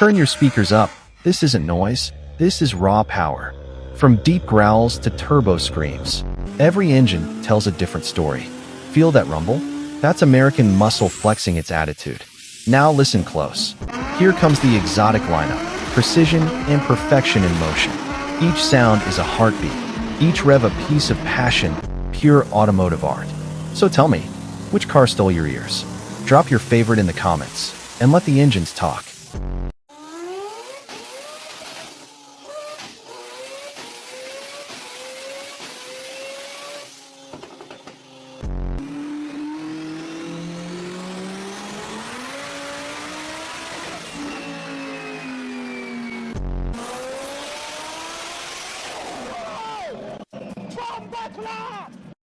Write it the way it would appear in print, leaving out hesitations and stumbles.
Turn your speakers up. This isn't noise. This is raw power. From deep growls to turbo screams, every engine tells a different story. Feel that rumble? That's American muscle flexing its attitude. Now listen close. Here comes the exotic lineup. Precision and perfection in motion. Each sound is a heartbeat. Each rev a piece of passion, pure automotive art. So tell me, which car stole your ears? Drop your favorite in the comments and let the engines talk.